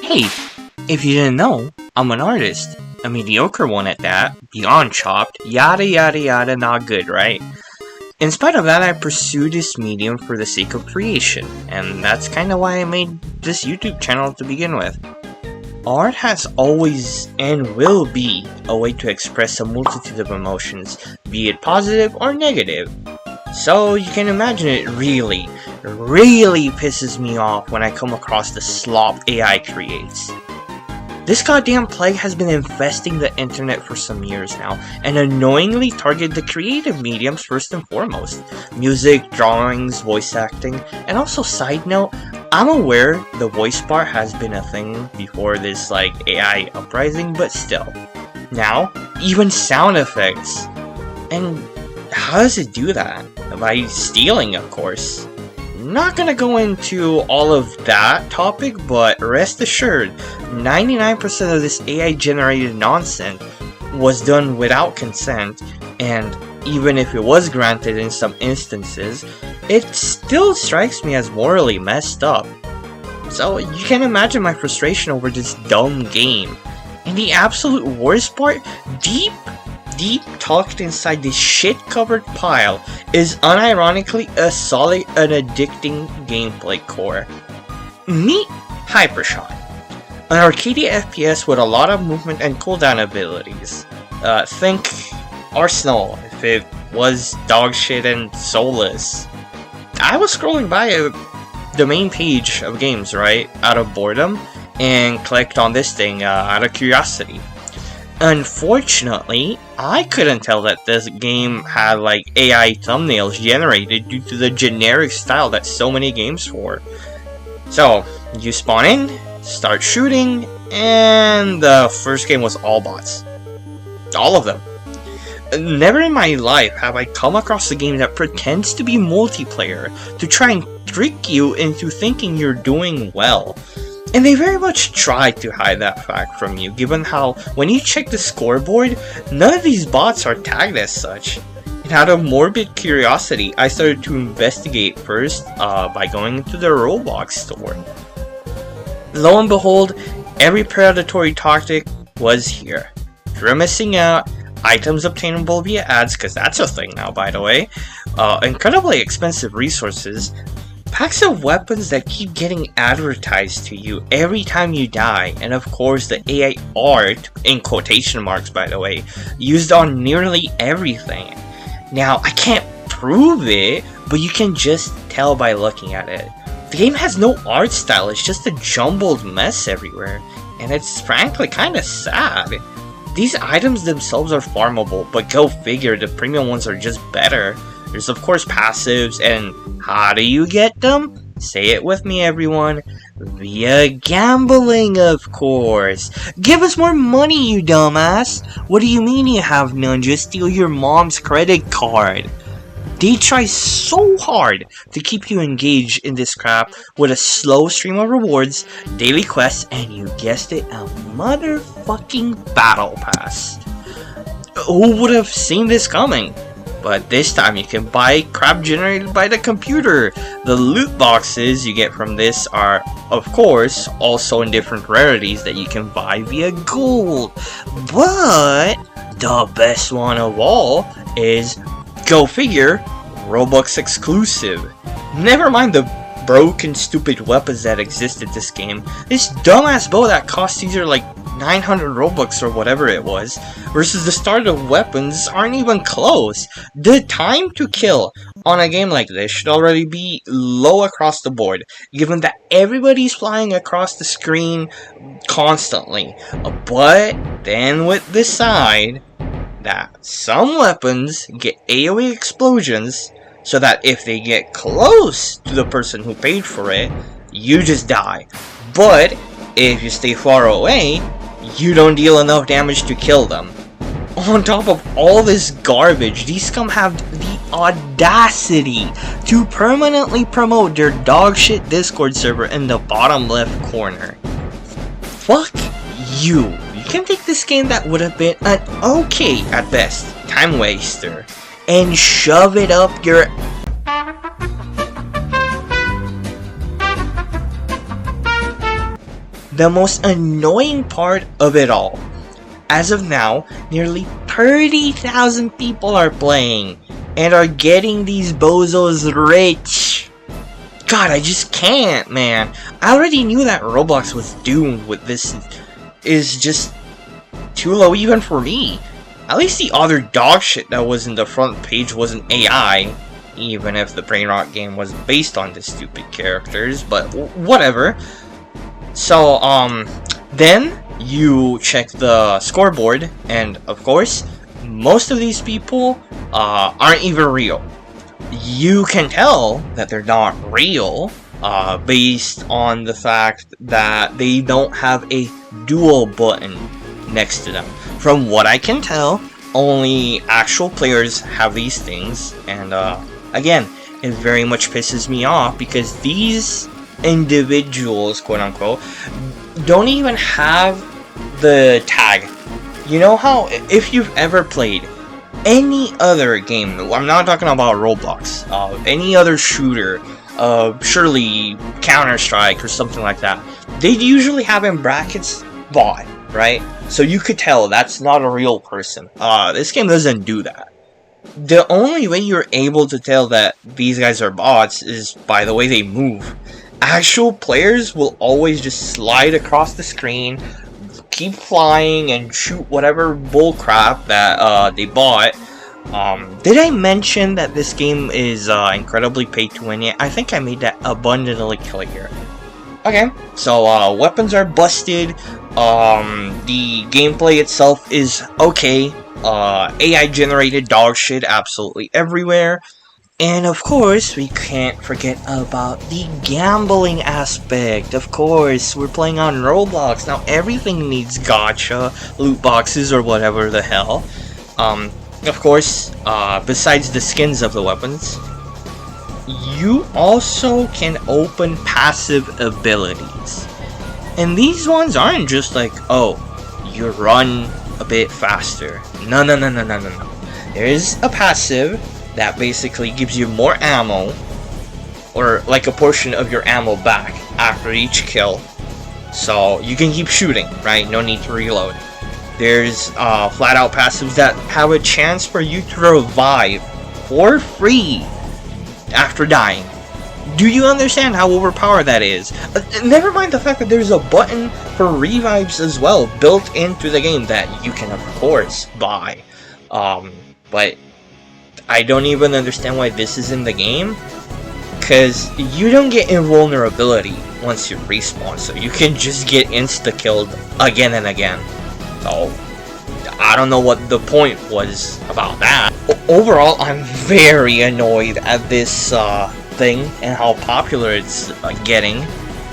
Hey, if you didn't know, I'm an artist. A mediocre one at that, beyond chopped, yada yada yada, not good, right? In spite of that, I pursue this medium for the sake of creation, and that's kinda why I made this YouTube channel to begin with. Art has always and will be a way to express a multitude of emotions, be it positive or negative. So you can imagine it really pisses me off when I come across the slop AI creates. This goddamn plague has been infesting the internet for some years now, and annoyingly target the creative mediums first and foremost. Music, drawings, voice acting, and also side note, I'm aware the voice part has been a thing before this AI uprising, but still. Now, even sound effects. And how does it do that? By stealing, of course. Not gonna go into all of that topic, but rest assured, 99% of this AI generated nonsense was done without consent, and even if it was granted in some instances, it still strikes me as morally messed up. So you can imagine my frustration over this dumb game. And the absolute worst part, deep tucked inside this shit-covered pile is unironically a solid and addicting gameplay core. Meet Hypershot, an arcade FPS with a lot of movement and cooldown abilities. Think Arsenal if it was dog shit and soulless. I was scrolling by the main page of games, right, out of boredom, and clicked on this thing out of curiosity. Unfortunately, I couldn't tell that this game had AI thumbnails generated due to the generic style that so many games for. So, you spawn in, start shooting, and the first game was all bots. All of them. Never in my life have I come across a game that pretends to be multiplayer to try and trick you into thinking you're doing well. And they very much tried to hide that fact from you, given how, when you check the scoreboard, none of these bots are tagged as such. And out of morbid curiosity, I started to investigate first by going into the Roblox store. Lo and behold, every predatory tactic was here. If you're missing out, items obtainable via ads, because that's a thing now, by the way, incredibly expensive resources, packs of weapons that keep getting advertised to you every time you die, and of course the AI art, in quotation marks by the way, used on nearly everything. Now, I can't prove it, but you can just tell by looking at it. The game has no art style, it's just a jumbled mess everywhere, and it's frankly kinda sad. These items themselves are farmable, but go figure, the premium ones are just better. There's of course passives, and how do you get them? Say it with me, everyone. Via gambling, of course. Give us more money, you dumbass. What do you mean you have none? Just steal your mom's credit card. They try so hard to keep you engaged in this crap with a slow stream of rewards, daily quests, and you guessed it, a motherfucking battle pass. Who would have seen this coming? But this time you can buy crap generated by the computer. The loot boxes you get from this are, of course, also in different rarities that you can buy via gold. But the best one of all is, go figure, Roblox exclusive. Never mind the broken stupid weapons that exist in this game. This dumbass bow that costs either 900 Robux or whatever it was, versus the starter weapons aren't even close. The time to kill on a game like this should already be low across the board, given that everybody's flying across the screen constantly. But then with the side that some weapons get AoE explosions, so that if they get close to the person who paid for it, you just die. But if you stay far away, you don't deal enough damage to kill them. On top of all this garbage, these scum have the audacity to permanently promote their dogshit Discord server in the bottom left corner. Fuck you. You can take this game that would have been an okay, at best, time waster, and shove it up your the most annoying part of it all, as of now, nearly 30,000 people are playing and are getting these bozos rich. God, I just can't, man. I already knew that Roblox was doomed with this. Is just too low even for me. At least the other dog shit that was in the front page wasn't AI, even if the brain rot game was based on the stupid characters, but whatever. So, then you check the scoreboard, and of course, most of these people aren't even real. You can tell that they're not real based on the fact that they don't have a dual button next to them. From what I can tell, only actual players have these things, and again, it very much pisses me off because these individuals, quote unquote, don't even have the tag. You know how, if you've ever played any other game, I'm not talking about Roblox, any other shooter, surely Counter-Strike or something like that, they'd usually have in brackets bot, right? So you could tell that's not a real person. This game doesn't do that. The only way you're able to tell that these guys are bots is by the way they move. Actual players will always just slide across the screen, keep flying, and shoot whatever bullcrap that they bought. Did I mention that this game is incredibly pay to win yet? I think I made that abundantly clear. Okay, so weapons are busted. The gameplay itself is okay. AI generated dog shit absolutely everywhere. And of course, we can't forget about the gambling aspect. Of course, we're playing on Roblox. Now everything needs gacha, loot boxes, or whatever the hell. Of course, besides the skins of the weapons, you also can open passive abilities. And these ones aren't just like, oh, you run a bit faster. No. There is a passive that basically gives you more ammo, or like a portion of your ammo back after each kill. So you can keep shooting, right? No need to reload. There's flat out passives that have a chance for you to revive for free after dying. Do you understand how overpowered that is? Never mind the fact that there's a button for revives as well built into the game that you can of course buy. But I don't even understand why this is in the game, because you don't get invulnerability once you respawn, so you can just get insta-killed again and again. So, I don't know what the point was about that. Overall, I'm very annoyed at this thing and how popular it's getting.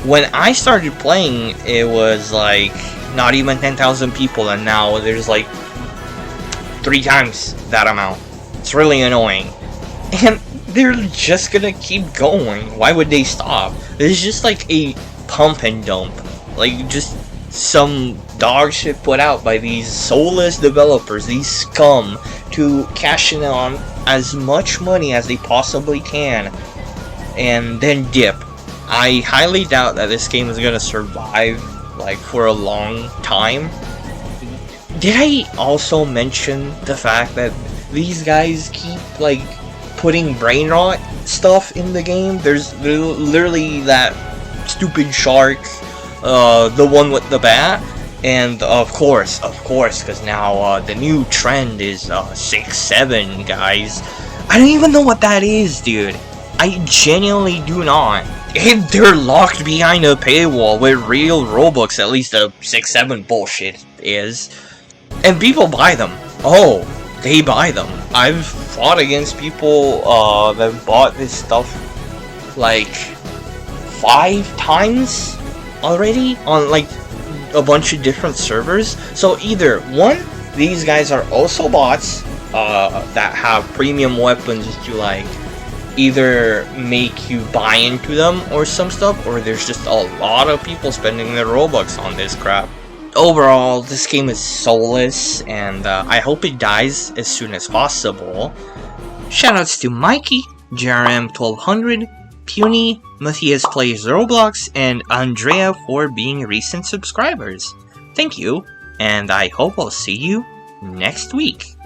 When I started playing, it was like not even 10,000 people, and now there's like 3 times that amount. It's really annoying. And they're just gonna keep going. Why would they stop? It's just like a pump and dump. Like, just some dog shit put out by these soulless developers, these scum, to cash in on as much money as they possibly can, and then dip. I highly doubt that this game is gonna survive, like, for a long time. Did I also mention the fact that these guys keep, like, putting brain rot stuff in the game? There's literally that stupid shark, the one with the bat, and of course, because now the new trend is 6-7, guys. I don't even know what that is, dude. I genuinely do not. And they're locked behind a paywall with real Robux, at least the 6-7 bullshit is. And people buy them. Oh, they buy them. I've fought against people that bought this stuff like 5 times already on like a bunch of different servers. So either one, these guys are also bots that have premium weapons to like either make you buy into them or some stuff, or there's just a lot of people spending their Robux on this crap. Overall, this game is soulless, and I hope it dies as soon as possible. Shoutouts to Mikey, JRM1200, Puny, Matthias Plays Roblox, and Andrea for being recent subscribers. Thank you, and I hope I'll see you next week.